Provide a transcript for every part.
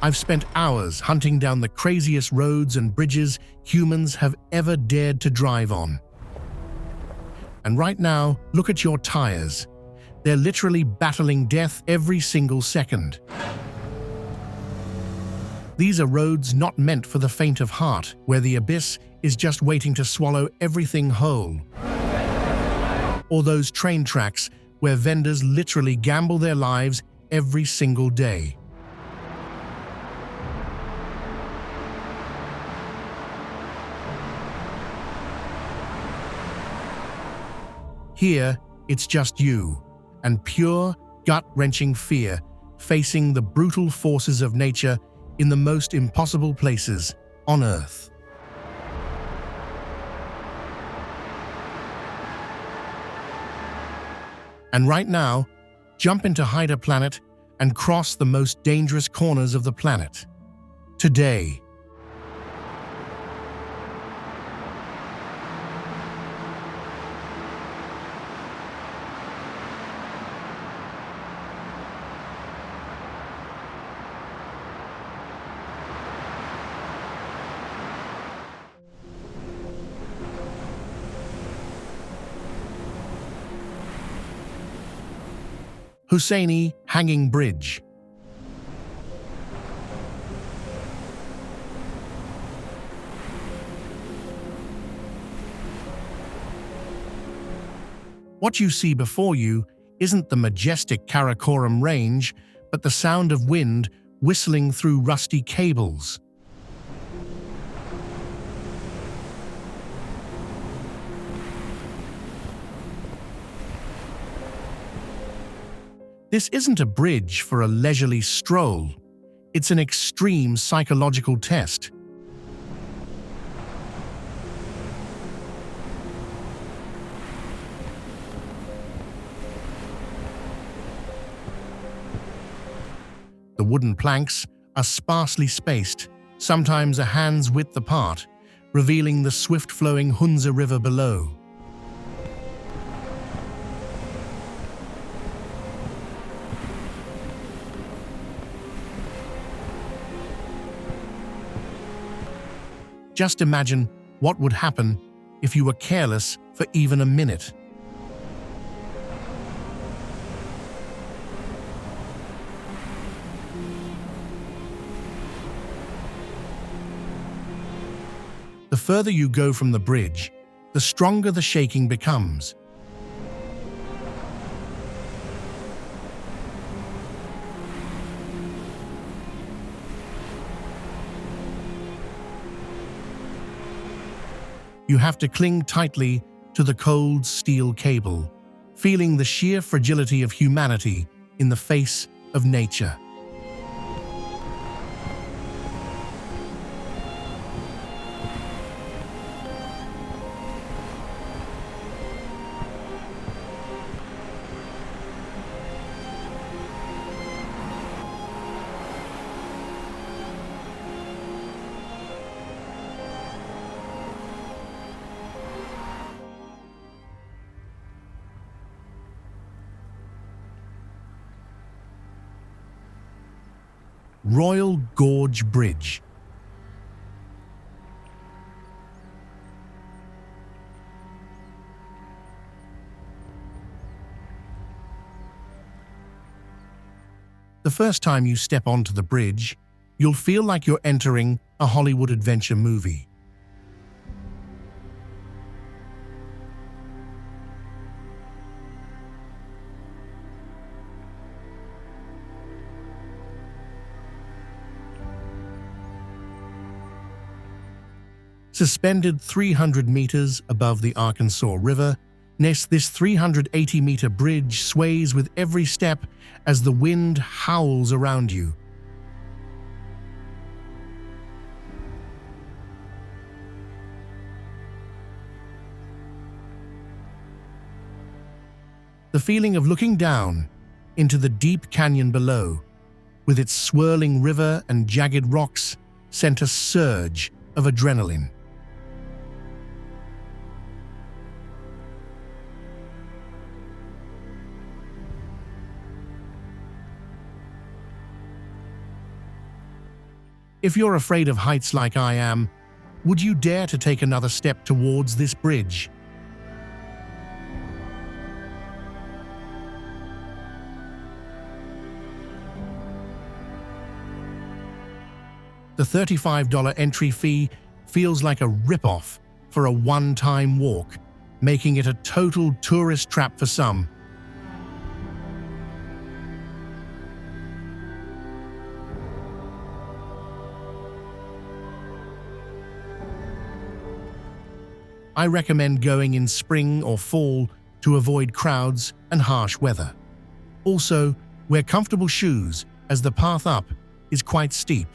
I've spent hours hunting down the craziest roads and bridges humans have ever dared to drive on. And right now, look at your tires. They're literally battling death every single second. These are roads not meant for the faint of heart, where the abyss is just waiting to swallow everything whole. Or those train tracks where vendors literally gamble their lives every single day. Here, it's just you, and pure, gut-wrenching fear facing the brutal forces of nature in the most impossible places on Earth. And right now, jump into hiderplanet and cross the most dangerous corners of the planet. Today. Hussaini Hanging Bridge. What you see before you isn't the majestic Karakoram Range, but the sound of wind whistling through rusty cables. This isn't a bridge for a leisurely stroll. It's an extreme psychological test. The wooden planks are sparsely spaced, sometimes a hand's width apart, revealing the swift-flowing Hunza River below. Just imagine what would happen if you were careless for even a minute. The further you go from the bridge, the stronger the shaking becomes. You have to cling tightly to the cold steel cable, feeling the sheer fragility of humanity in the face of nature. Royal Gorge Bridge. The first time you step onto the bridge, you'll feel like you're entering a Hollywood adventure movie. Suspended 300 meters above the Arkansas River, this 380-meter bridge sways with every step as the wind howls around you. The feeling of looking down into the deep canyon below, with its swirling river and jagged rocks, sent a surge of adrenaline. If you're afraid of heights like I am, would you dare to take another step towards this bridge? The $35 entry fee feels like a rip-off for a one-time walk, making it a total tourist trap for some. I recommend going in spring or fall to avoid crowds and harsh weather. Also, wear comfortable shoes as the path up is quite steep.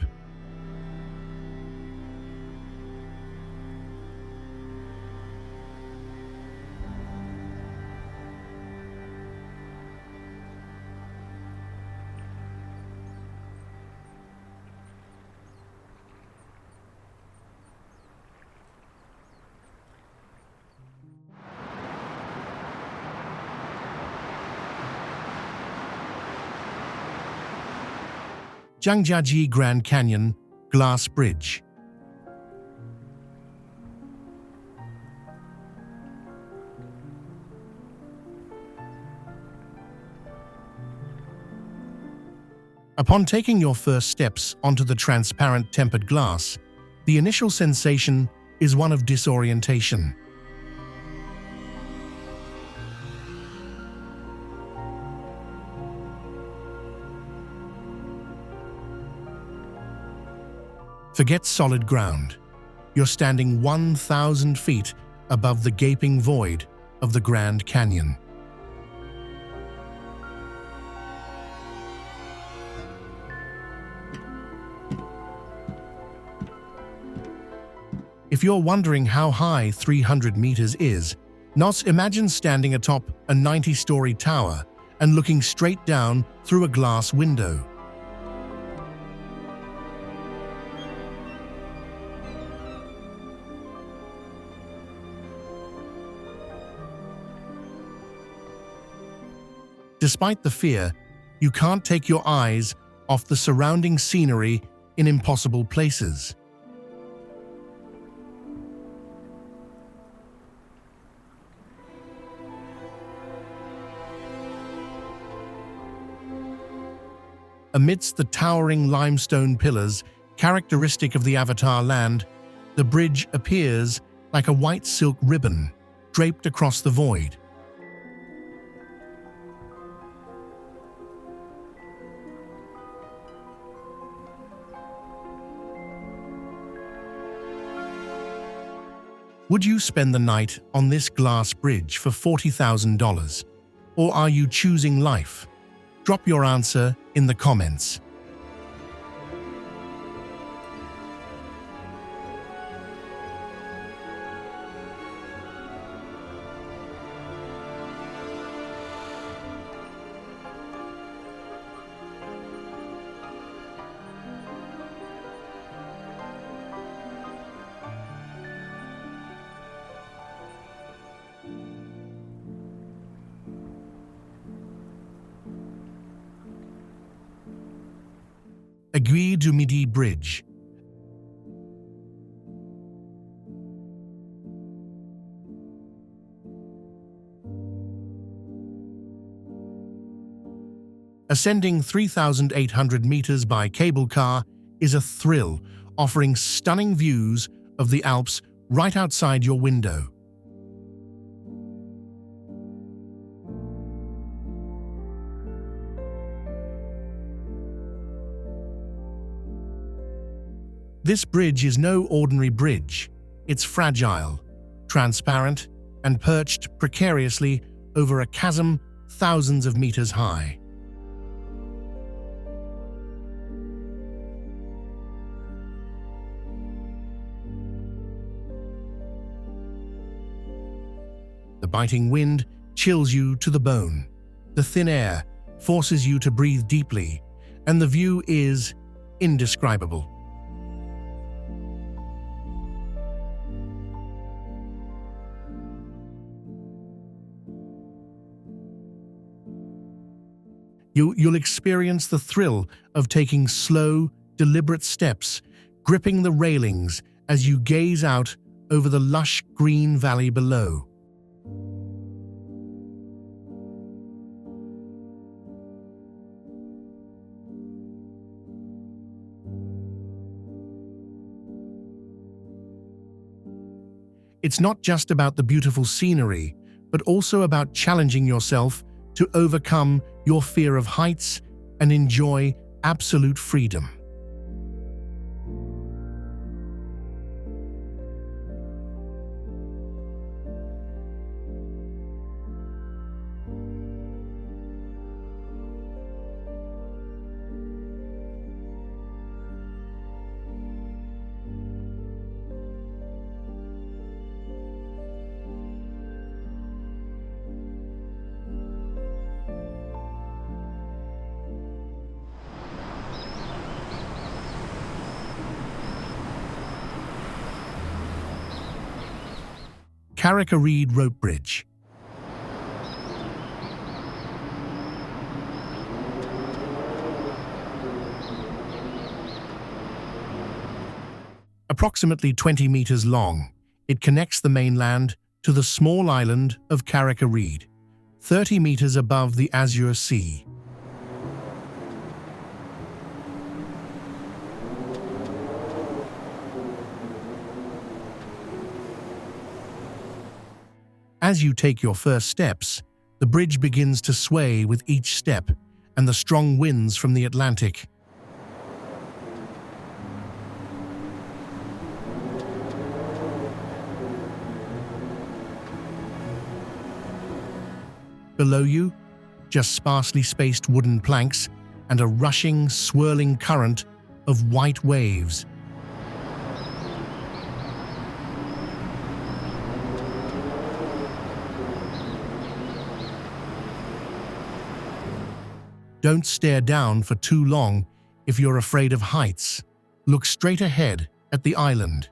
Zhangjiajie Grand Canyon Glass Bridge. Upon taking your first steps onto the transparent tempered glass, the initial sensation is one of disorientation. Forget solid ground. You're standing 1,000 feet above the gaping void of the Grand Canyon. If you're wondering how high 300 meters is, imagine standing atop a 90-story tower and looking straight down through a glass window. Despite the fear, you can't take your eyes off the surrounding scenery in impossible places. Amidst the towering limestone pillars characteristic of the Avatar land, the bridge appears like a white silk ribbon draped across the void. Would you spend the night on this glass bridge for $40,000? Or are you choosing life? Drop your answer in the comments. Aiguille du Midi Bridge. Ascending 3,800 meters by cable car is a thrill, offering stunning views of the Alps right outside your window. This bridge is no ordinary bridge. It's fragile, transparent, and perched precariously over a chasm thousands of meters high. The biting wind chills you to the bone. The thin air forces you to breathe deeply, and the view is indescribable. You'll experience the thrill of taking slow, deliberate steps gripping the railings as you gaze out over the lush green valley below. It's not just about the beautiful scenery, but also about challenging yourself to overcome your fear of heights and enjoy absolute freedom. Carrick-a-Rede rope bridge. Approximately 20 meters long, it connects the mainland to the small island of Carrick-a-Rede, 30 meters above the Azure Sea. As you take your first steps, the bridge begins to sway with each step and the strong winds from the Atlantic. Below you, just sparsely spaced wooden planks and a rushing, swirling current of white waves. Don't stare down for too long if you're afraid of heights. Look straight ahead at the island.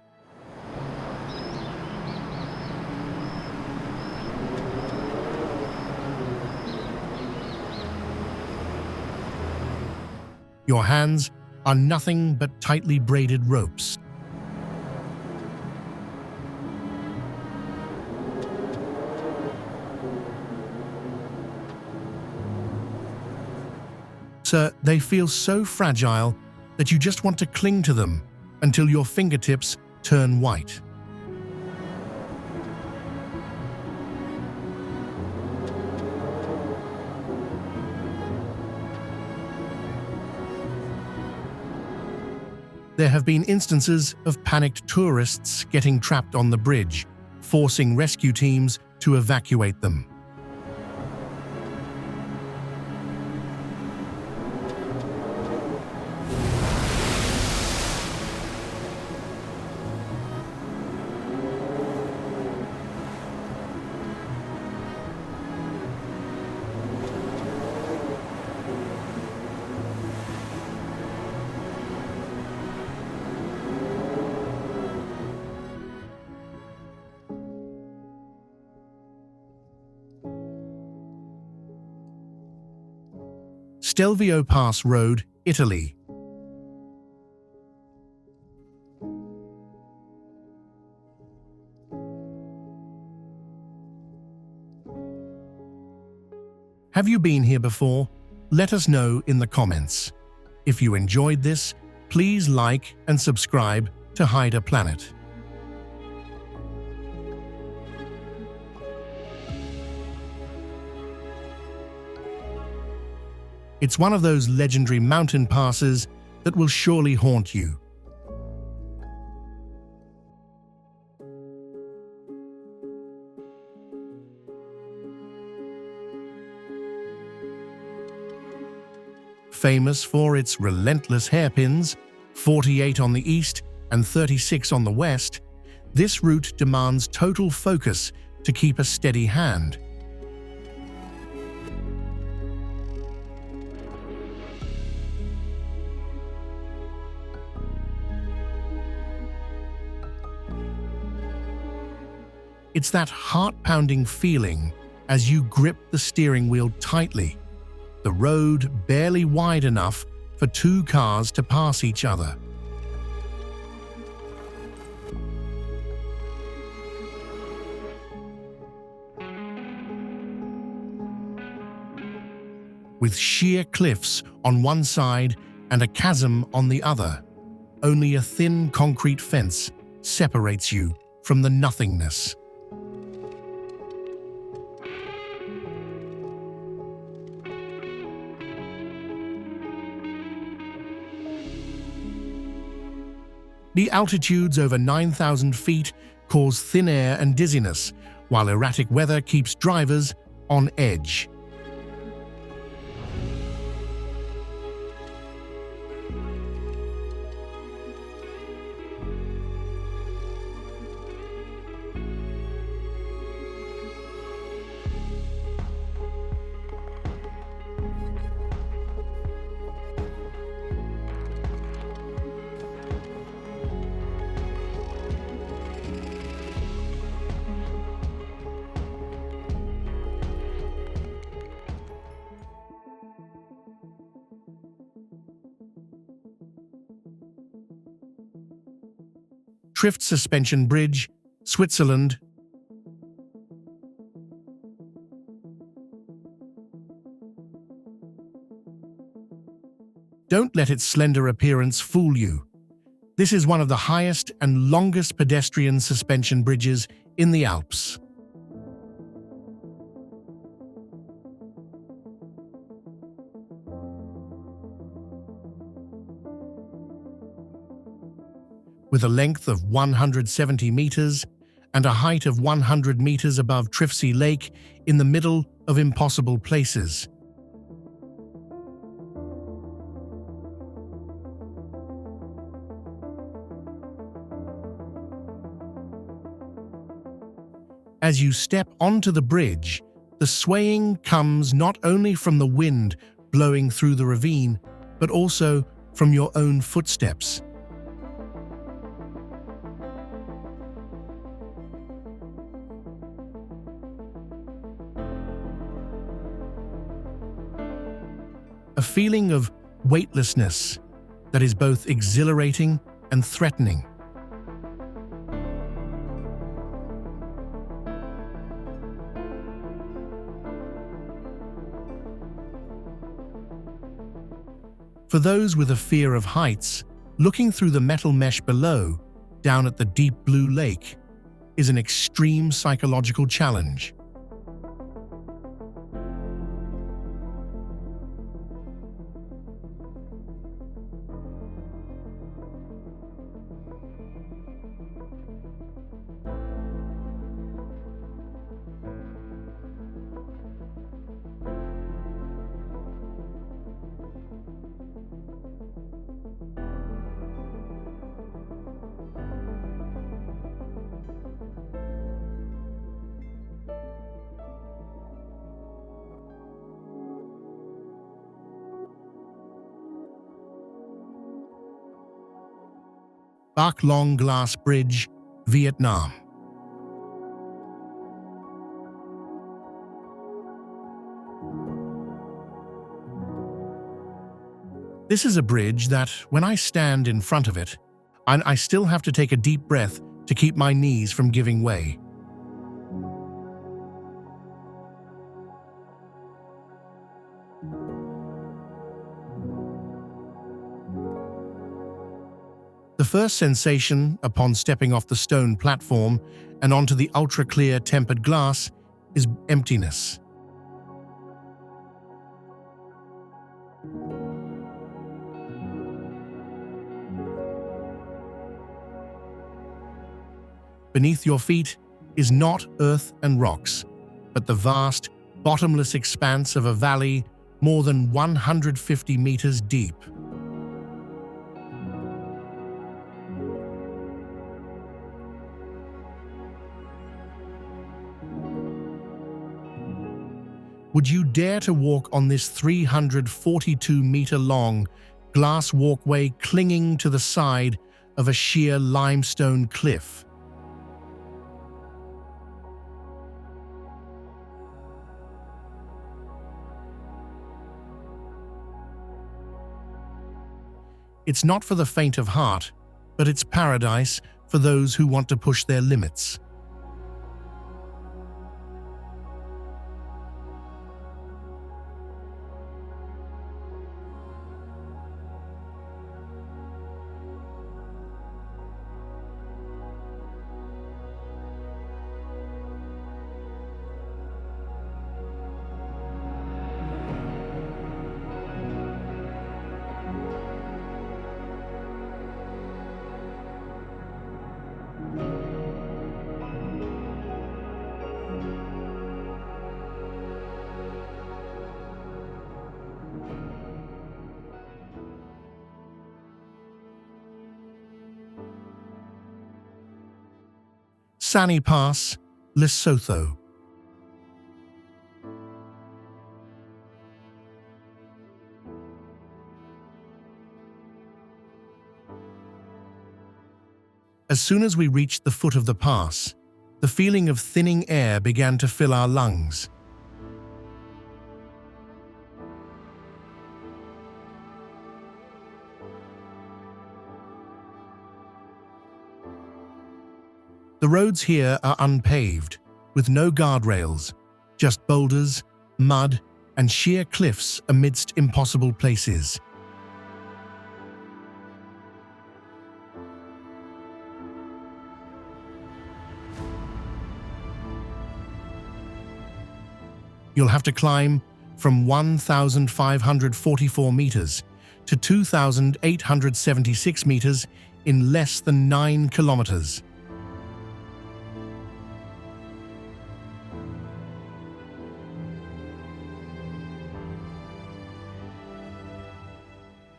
Your hands are nothing but tightly braided ropes. They feel so fragile that you just want to cling to them until your fingertips turn white. There have been instances of panicked tourists getting trapped on the bridge, forcing rescue teams to evacuate them. Stelvio Pass Road, Italy. Have you been here before? Let us know in the comments. If you enjoyed this, please like and subscribe to hiderplanet. It's one of those legendary mountain passes that will surely haunt you. Famous for its relentless hairpins, 48 on the east and 36 on the west, this route demands total focus to keep a steady hand. It's that heart-pounding feeling as you grip the steering wheel tightly, the road barely wide enough for two cars to pass each other. with sheer cliffs on one side and a chasm on the other. Only a thin concrete fence separates you from the nothingness. The altitudes over 9,000 feet cause thin air and dizziness, while erratic weather keeps drivers on edge. Trift Suspension Bridge, Switzerland. Don't let its slender appearance fool you. This is one of the highest and longest pedestrian suspension bridges in the Alps. With a length of 170 meters and a height of 100 meters above Triftsy Lake in the middle of impossible places. As you step onto the bridge, the swaying comes not only from the wind blowing through the ravine, but also from your own footsteps. A feeling of weightlessness that is both exhilarating and threatening. For those with a fear of heights, looking through the metal mesh below, down at the deep blue lake, is an extreme psychological challenge. Bach Long Glass Bridge, Vietnam. This is a bridge that, when I stand in front of it, I still have to take a deep breath to keep my knees from giving way. The first sensation upon stepping off the stone platform and onto the ultra-clear tempered glass is emptiness. Beneath your feet is not earth and rocks, but the vast, bottomless expanse of a valley more than 150 meters deep. Would you dare to walk on this 342-meter-long glass walkway clinging to the side of a sheer limestone cliff? It's not for the faint of heart, but it's paradise for those who want to push their limits. Sani Pass, Lesotho. As soon as we reached the foot of the pass, the feeling of thinning air began to fill our lungs. The roads here are unpaved, with no guardrails, just boulders, mud, and sheer cliffs amidst impossible places. You'll have to climb from 1,544 meters to 2,876 meters in less than 9 kilometers.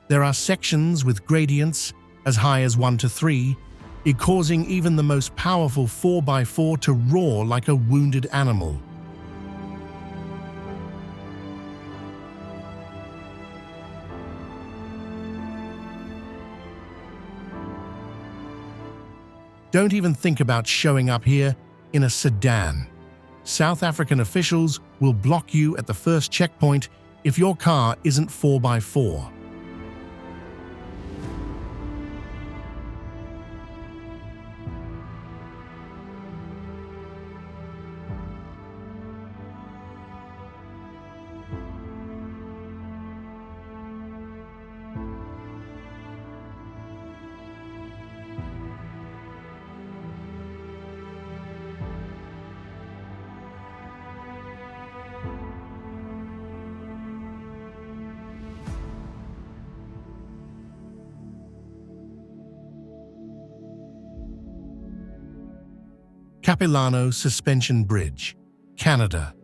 There are sections with gradients as high as 1 to 3, causing even the most powerful 4x4 to roar like a wounded animal. Don't even think about showing up here in a sedan. South African officials will block you at the first checkpoint if your car isn't 4x4. Capilano Suspension Bridge, Canada.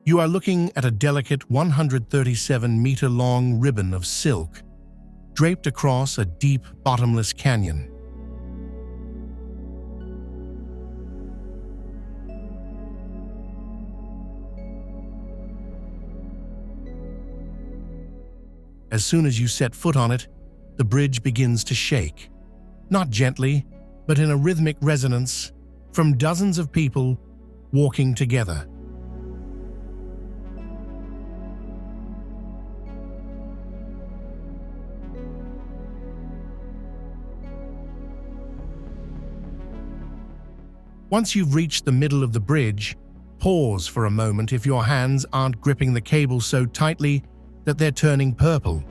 You are looking at a delicate 137-meter-long ribbon of silk draped across a deep, bottomless canyon. As soon as you set foot on it, the bridge begins to shake. Not gently, but in a rhythmic resonance from dozens of people walking together. Once you've reached the middle of the bridge, pause for a moment if your hands aren't gripping the cable so tightly that they're turning purple.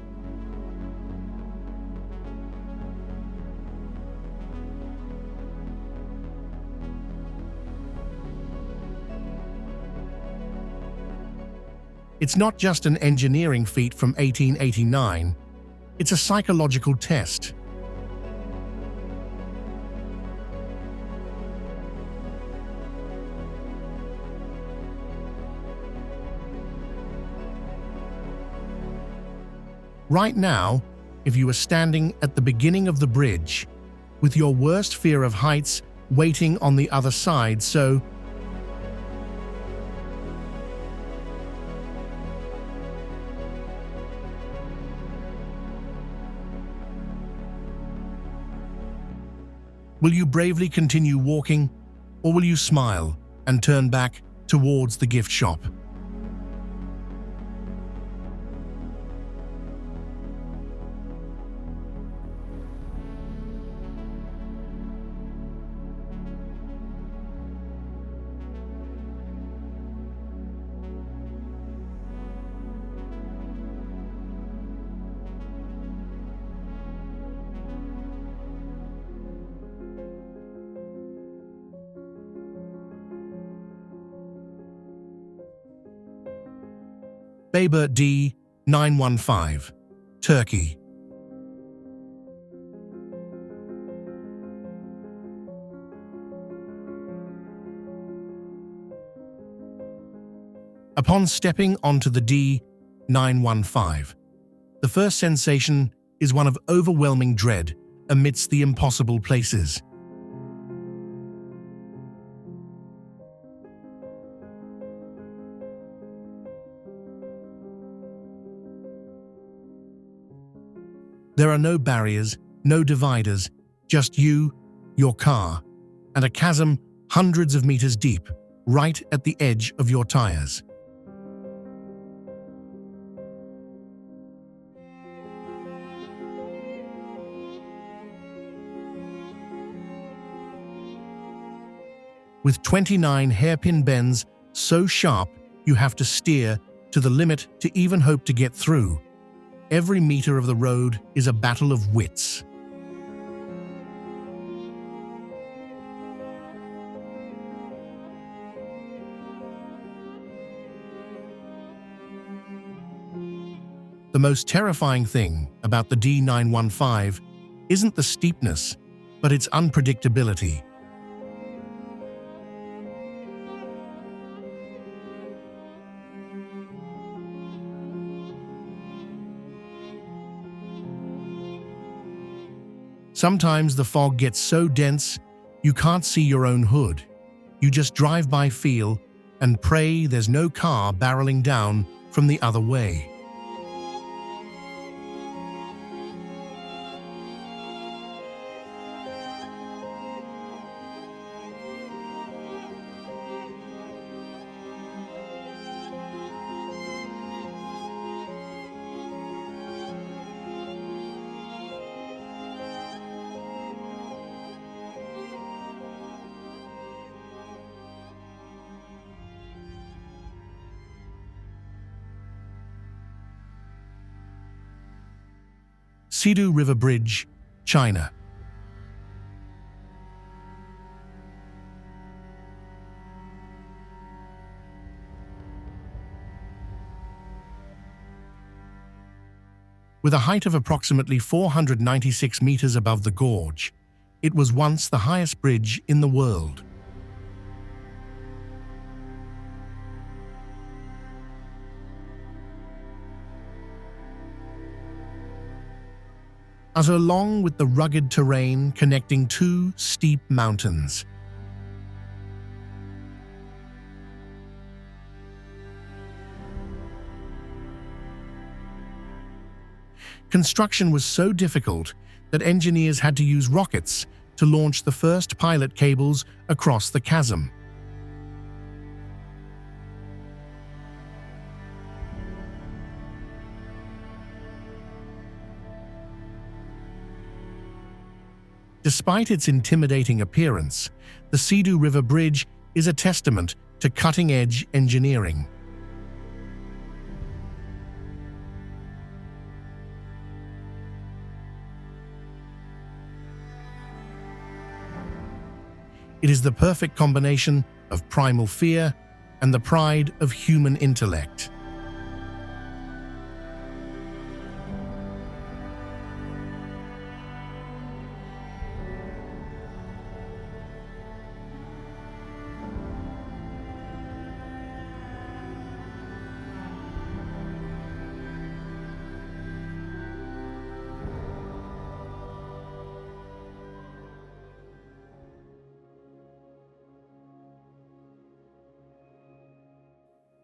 It's not just an engineering feat from 1889, it's a psychological test. Right now, if you were standing at the beginning of the bridge, with your worst fear of heights waiting on the other side, so will you bravely continue walking, or will you smile and turn back towards the gift shop? Baber D 915, Turkey. Upon stepping onto the D915, the first sensation is one of overwhelming dread amidst the impossible places. There are no barriers, no dividers, just you, your car, and a chasm hundreds of meters deep, right at the edge of your tires. With 29 hairpin bends so sharp you have to steer to the limit to even hope to get through, every meter of the road is a battle of wits. The most terrifying thing about the D915 isn't the steepness, but its unpredictability. Sometimes the fog gets so dense you can't see your own hood. You just drive by feel and pray there's no car barreling down from the other way. Sidu River Bridge, China. With a height of approximately 496 meters above the gorge, it was once the highest bridge in the world. Along with the rugged terrain connecting two steep mountains. Construction was so difficult that engineers had to use rockets to launch the first pilot cables across the chasm. Despite its intimidating appearance, the Sidu River Bridge is a testament to cutting-edge engineering. It is the perfect combination of primal fear and the pride of human intellect.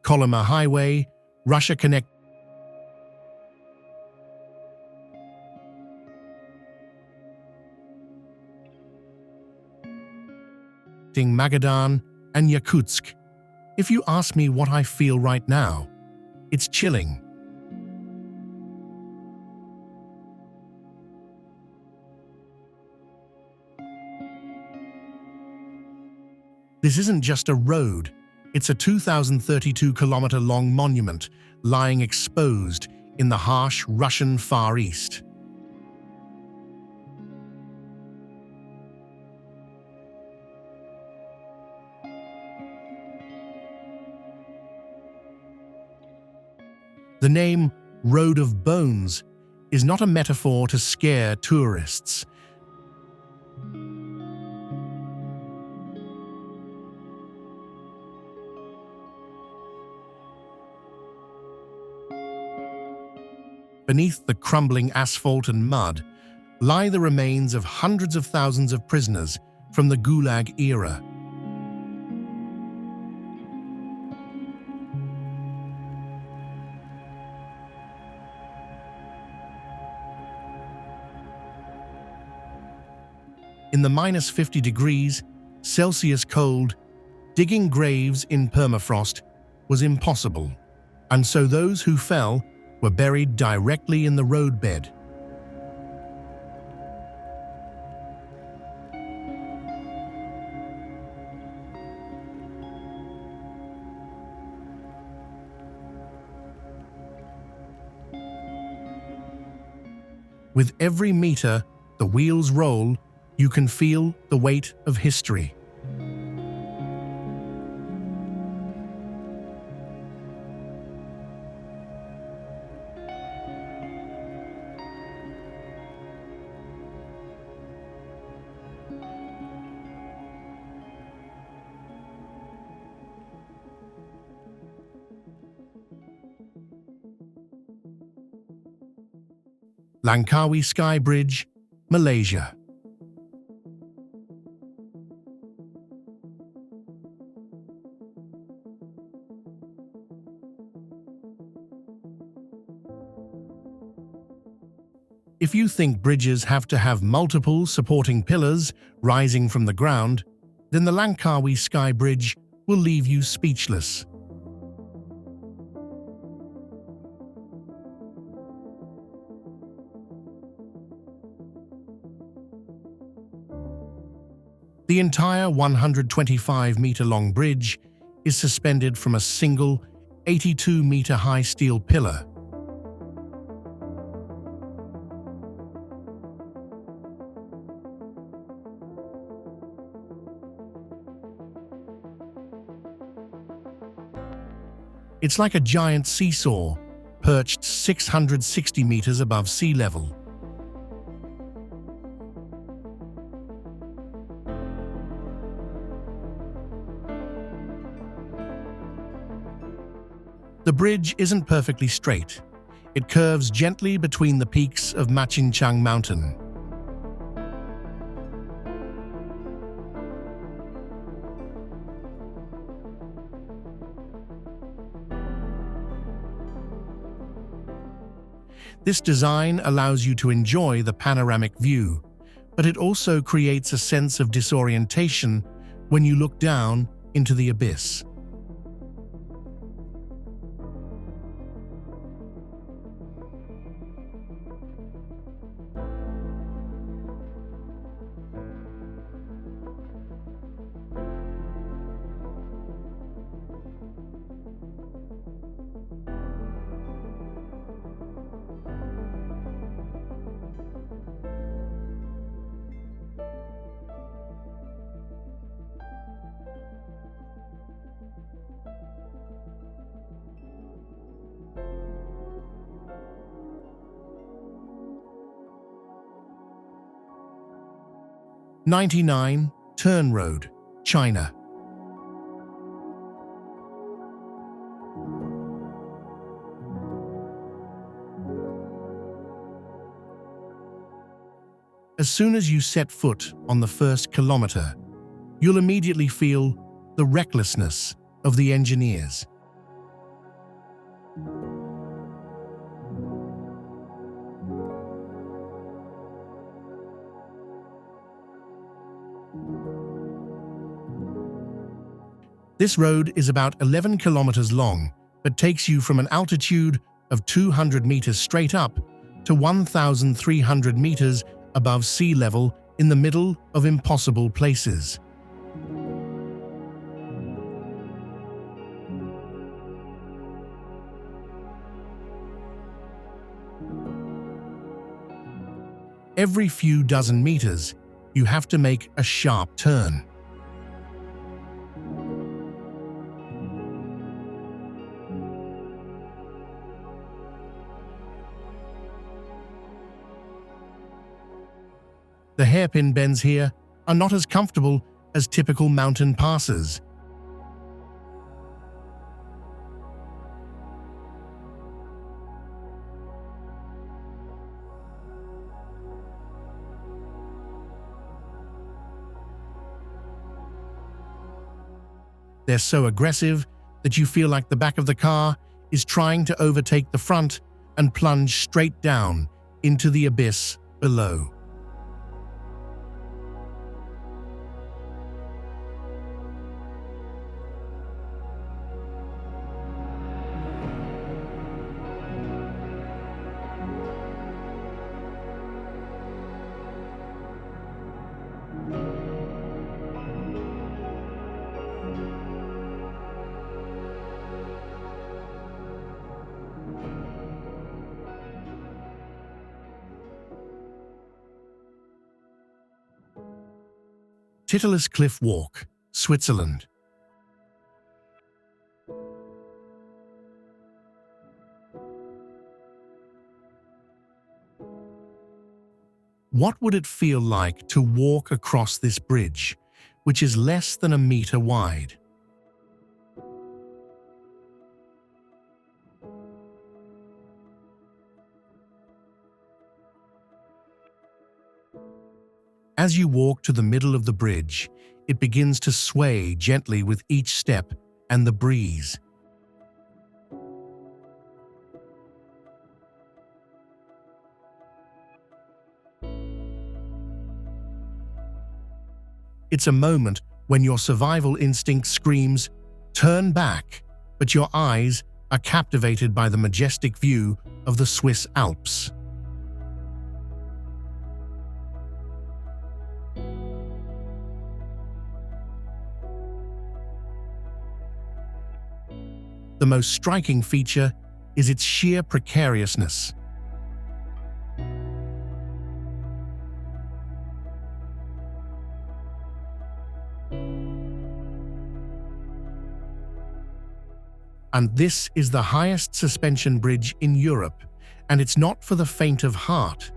Kolyma Highway, Russia connecting Magadan and Yakutsk. If you ask me what I feel right now, it's chilling. This isn't just a road. It's a 2,032-kilometer-long monument lying exposed in the harsh Russian Far East. The name Road of Bones is not a metaphor to scare tourists. Beneath the crumbling asphalt and mud lie the remains of hundreds of thousands of prisoners from the Gulag era. In the -50 degrees Celsius cold, digging graves in permafrost was impossible, and so those who fell were buried directly in the roadbed. With every meter the wheels roll, you can feel the weight of history. Langkawi Sky Bridge, Malaysia. If you think bridges have to have multiple supporting pillars rising from the ground, then the Langkawi Sky Bridge will leave you speechless. The entire 125-meter-long bridge is suspended from a single 82-meter-high steel pillar. It's like a giant seesaw, perched 660 meters above sea level. The bridge isn't perfectly straight. It curves gently between the peaks of Machinchang Mountain. This design allows you to enjoy the panoramic view, but it also creates a sense of disorientation when you look down into the abyss. '99 Turn Road, China. As soon as you set foot on the first kilometer, you'll immediately feel the recklessness of the engineers. This road is about 11 kilometers long, but takes you from an altitude of 200 meters straight up to 1,300 meters above sea level in the middle of impossible places. Every few dozen meters, you have to make a sharp turn. The hairpin bends here are not as comfortable as typical mountain passes. They're so aggressive that you feel like the back of the car is trying to overtake the front and plunge straight down into the abyss below. Titulus Cliff Walk, Switzerland. What would it feel like to walk across this bridge, which is less than a meter wide? As you walk to the middle of the bridge, it begins to sway gently with each step and the breeze. It's a moment when your survival instinct screams, "Turn back," but your eyes are captivated by the majestic view of the Swiss Alps. The most striking feature is its sheer precariousness. And this is the highest suspension bridge in Europe, and it's not for the faint of heart.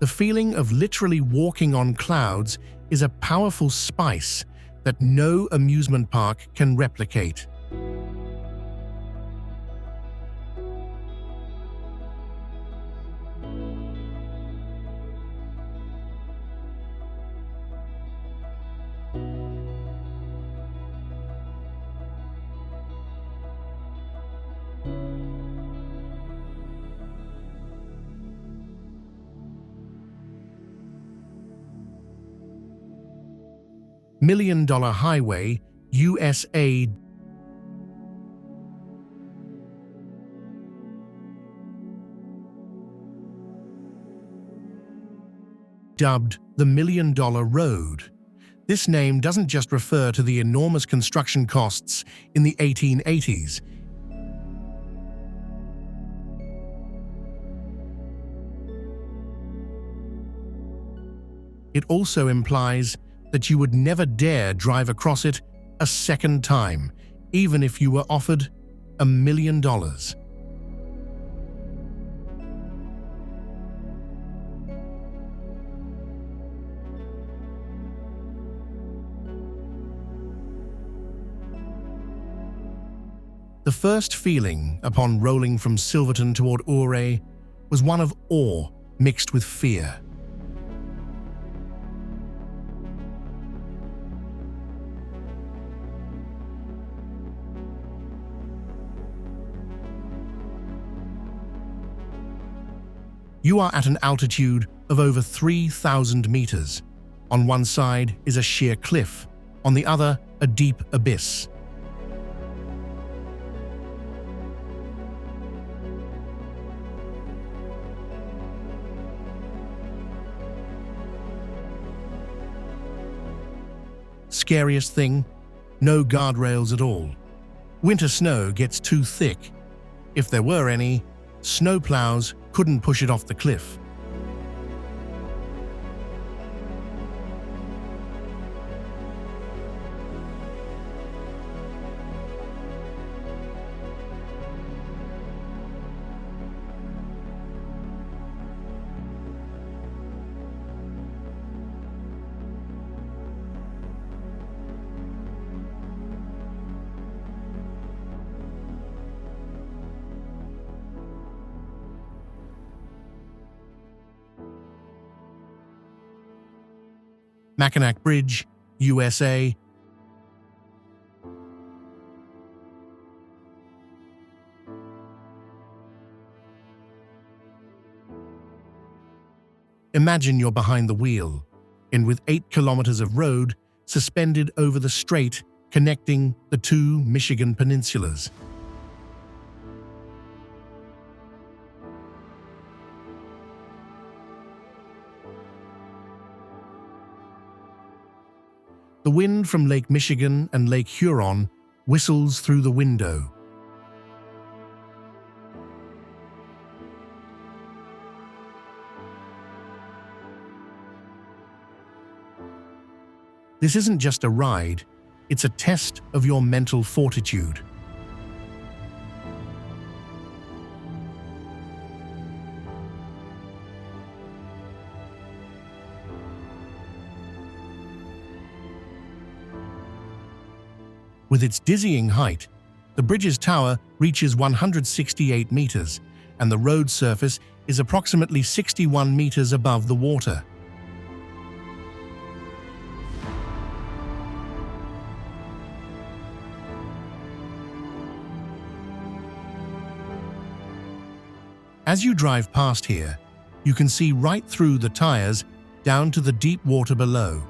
The feeling of literally walking on clouds is a powerful spice that no amusement park can replicate. $1 Million Highway, USA. Dubbed the $1 Million Road. This name doesn't just refer to the enormous construction costs in the 1880s. It also implies that you would never dare drive across it a second time, even if you were offered $1 million. The first feeling upon rolling from Silverton toward Ouray was one of awe mixed with fear. You are at an altitude of over 3,000 meters. On one side is a sheer cliff, on the other a deep abyss. Scariest thing? No guardrails at all. Winter snow gets too thick. If there were any, snowplows couldn't push it off the cliff. Mackinac Bridge, USA. Imagine you're behind the wheel, and with 8 kilometers of road suspended over the strait connecting the two Michigan peninsulas. The wind from Lake Michigan and Lake Huron whistles through the window. This isn't just a ride, it's a test of your mental fortitude. With its dizzying height, the bridge's tower reaches 168 meters, and the road surface is approximately 61 meters above the water. As you drive past here, you can see right through the tires down to the deep water below.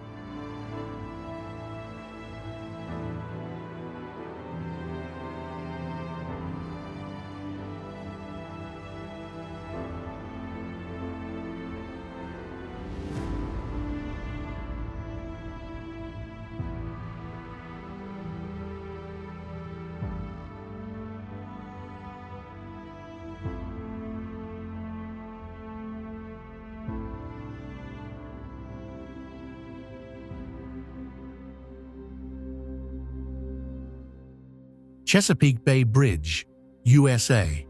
Chesapeake Bay Bridge, USA.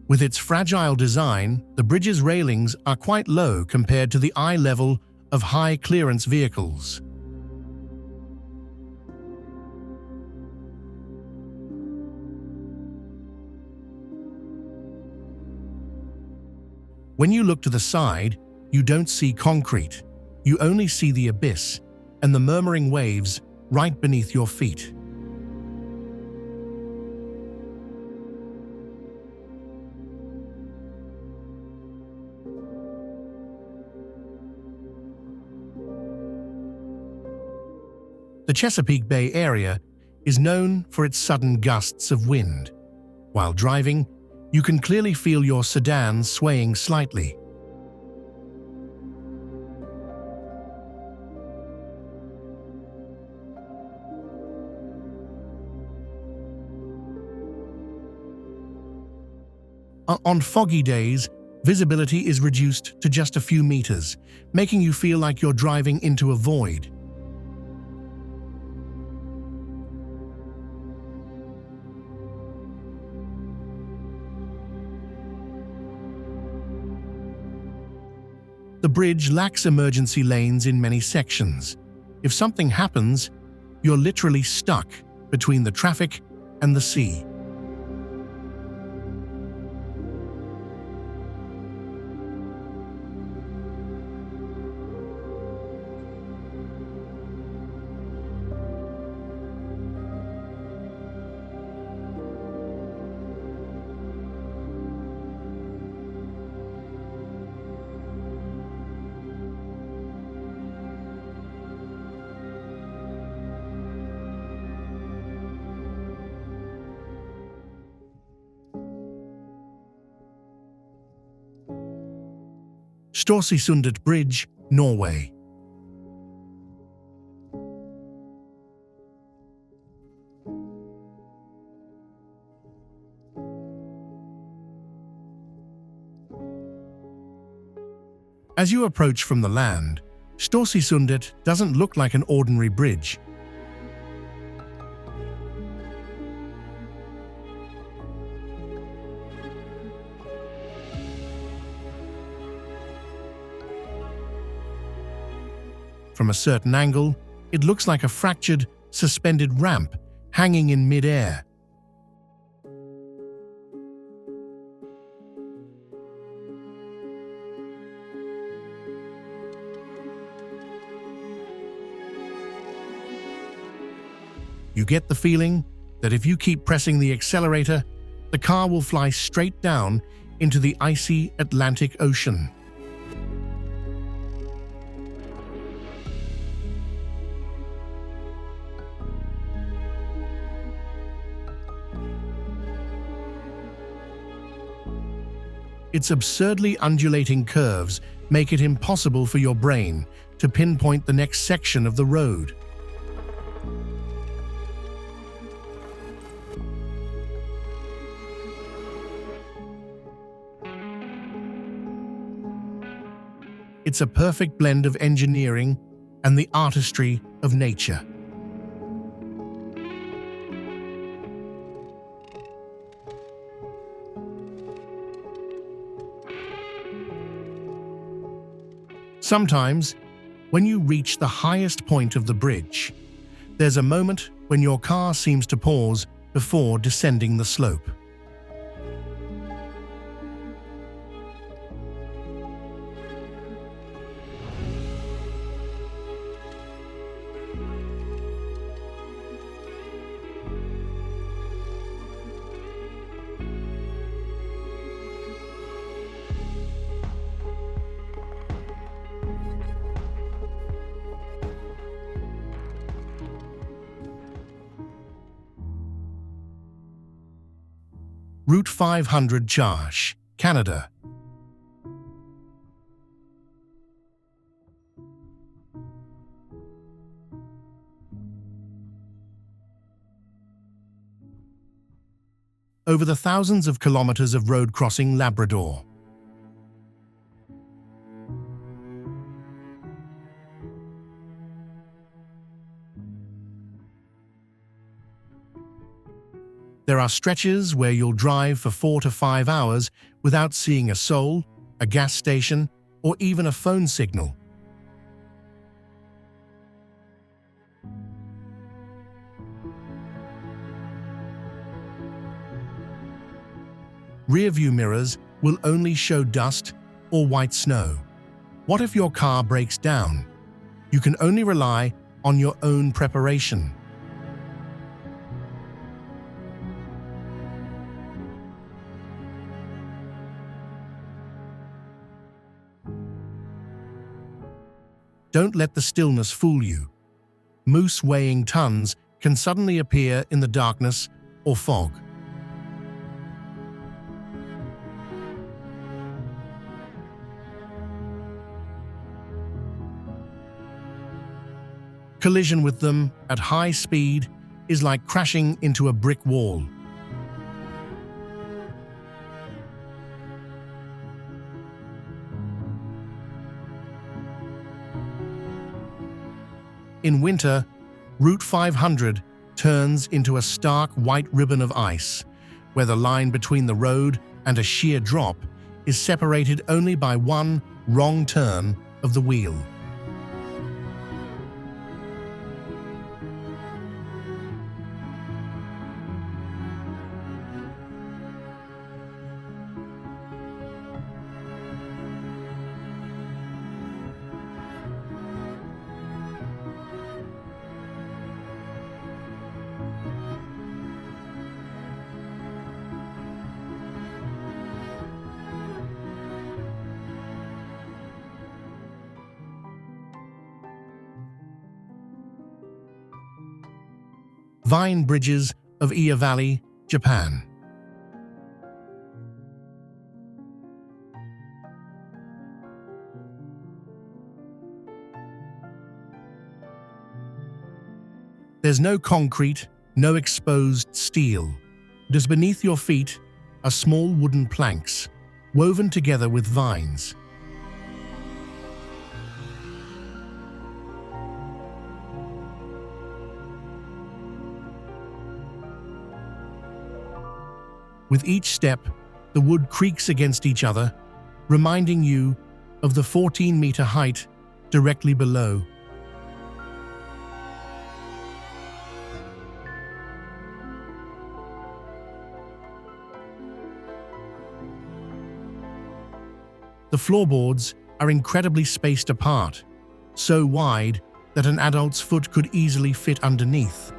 With its fragile design, the bridge's railings are quite low compared to the eye level of high-clearance vehicles. When you look to the side, you don't see concrete. You only see the abyss and the murmuring waves right beneath your feet. The Chesapeake Bay area is known for its sudden gusts of wind. While driving, you can clearly feel your sedan swaying slightly. On foggy days, visibility is reduced to just a few meters, making you feel like you're driving into a void. The bridge lacks emergency lanes in many sections. If something happens, you're literally stuck between the traffic and the sea. Storsisundet Bridge, Norway. As you approach from the land, Storsisundet doesn't look like an ordinary bridge. From a certain angle, it looks like a fractured, suspended ramp hanging in mid-air. You get the feeling that if you keep pressing the accelerator, the car will fly straight down into the icy Atlantic Ocean. Its absurdly undulating curves make it impossible for your brain to pinpoint the next section of the road. It's a perfect blend of engineering and the artistry of nature. Sometimes, when you reach the highest point of the bridge, there's a moment when your car seems to pause before descending the slope. Route 500 Charge, Canada. Over the thousands of kilometers of road crossing Labrador. There are stretches where you'll drive for 4 to 5 hours without seeing a soul, a gas station, or even a phone signal. Rear-view mirrors will only show dust or white snow. What if your car breaks down? You can only rely on your own preparation. Don't let the stillness fool you. Moose weighing tons can suddenly appear in the darkness or fog. Collision with them at high speed is like crashing into a brick wall. In winter, Route 500 turns into a stark white ribbon of ice, where the line between the road and a sheer drop is separated only by one wrong turn of the wheel. Vine bridges of Aiguille Valley, Japan. There's no concrete, no exposed steel. Just beneath your feet are small wooden planks, woven together with vines. With each step, the wood creaks against each other, reminding you of the 14-meter height directly below. The floorboards are incredibly spaced apart, so wide that an adult's foot could easily fit underneath.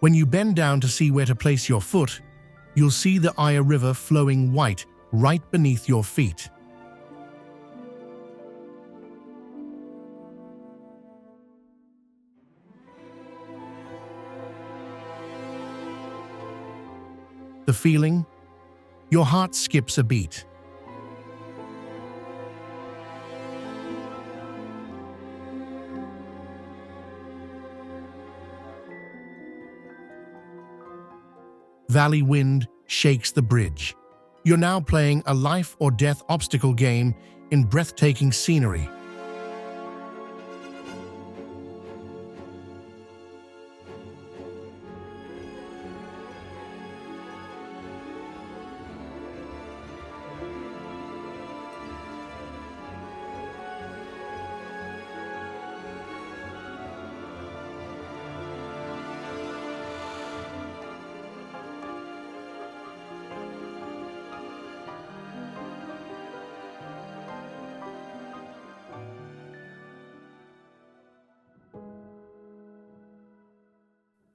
When you bend down to see where to place your foot, you'll see the Aiguille River flowing white right beneath your feet. The feeling? Your heart skips a beat. Valley wind shakes the bridge. You're now playing a life or death obstacle game in breathtaking scenery.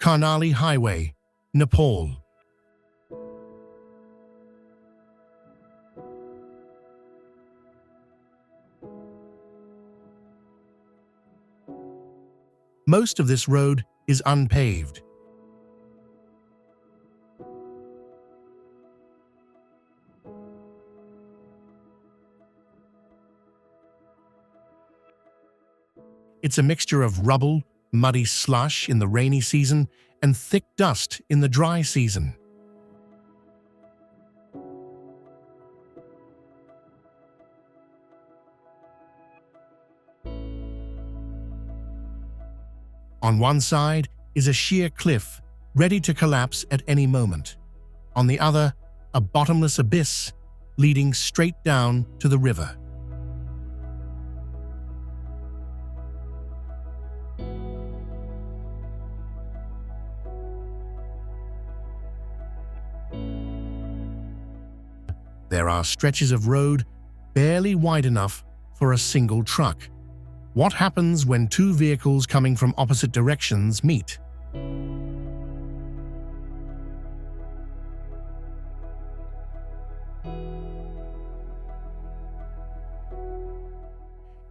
Karnali Highway, Nepal. Most of this road is unpaved. It's a mixture of rubble, muddy slush in the rainy season, and thick dust in the dry season. On one side is a sheer cliff, ready to collapse at any moment. On the other, a bottomless abyss leading straight down to the river. There are stretches of road barely wide enough for a single truck. What happens when two vehicles coming from opposite directions meet?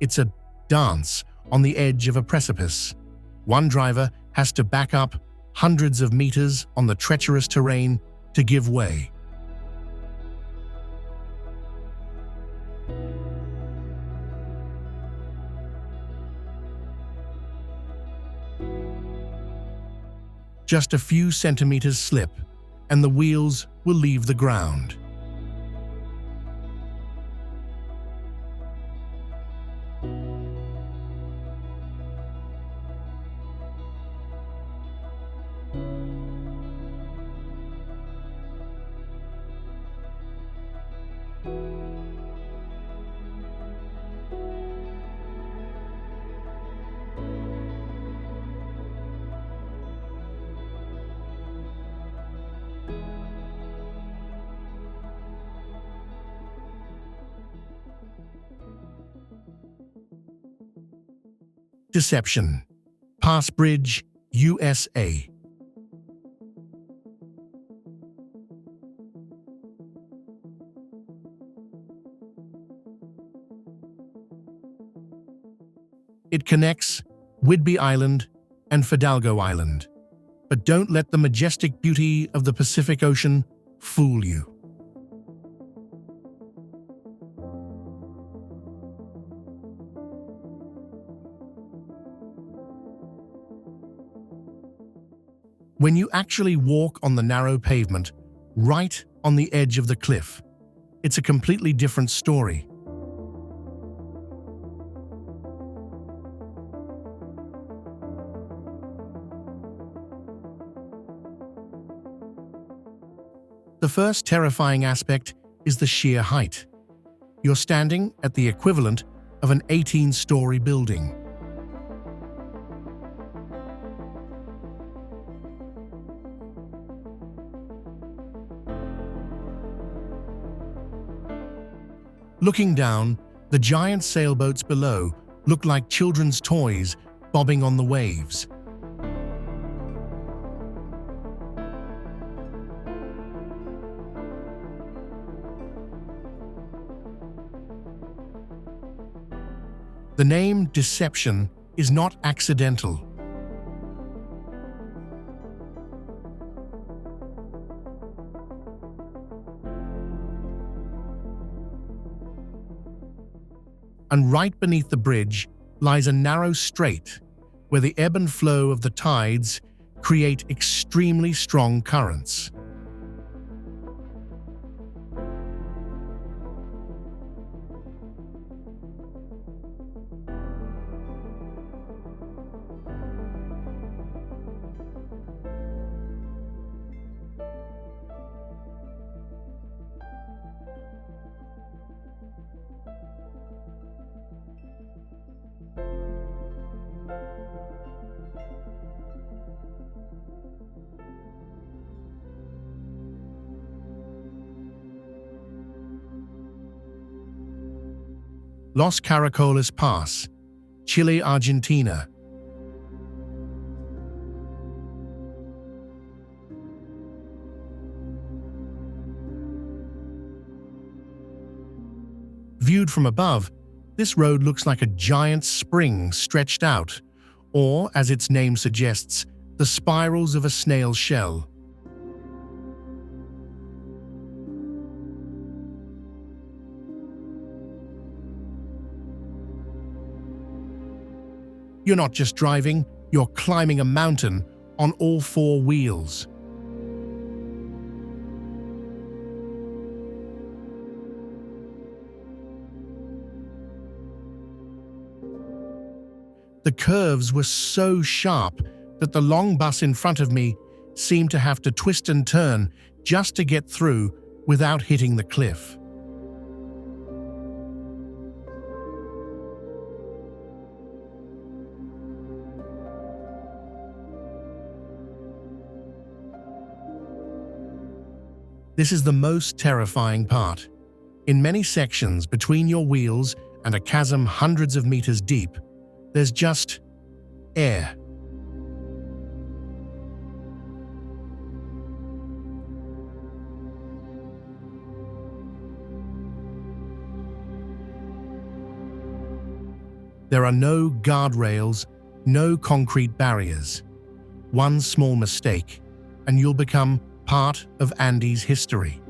It's a dance on the edge of a precipice. One driver has to back up hundreds of meters on the treacherous terrain to give way. Just a few centimeters slip, and the wheels will leave the ground. Deception. Pass Bridge, USA. It connects Whidbey Island and Fidalgo Island. But don't let the majestic beauty of the Pacific Ocean fool you. When you actually walk on the narrow pavement, right on the edge of the cliff, it's a completely different story. The first terrifying aspect is the sheer height. You're standing at the equivalent of an 18-story building. Looking down, the giant sailboats below look like children's toys bobbing on the waves. The name Deception is not accidental. And right beneath the bridge lies a narrow strait where the ebb and flow of the tides create extremely strong currents. Los Caracoles Pass, Chile, Argentina. Viewed from above, this road looks like a giant spring stretched out, or, as its name suggests, the spirals of a snail's shell. You're not just driving, you're climbing a mountain on all four wheels. The curves were so sharp that the long bus in front of me seemed to have to twist and turn just to get through without hitting the cliff. This is the most terrifying part. In many sections between your wheels and a chasm hundreds of meters deep, there's just air. There are no guardrails, no concrete barriers. One small mistake, and you'll become part of Andes history.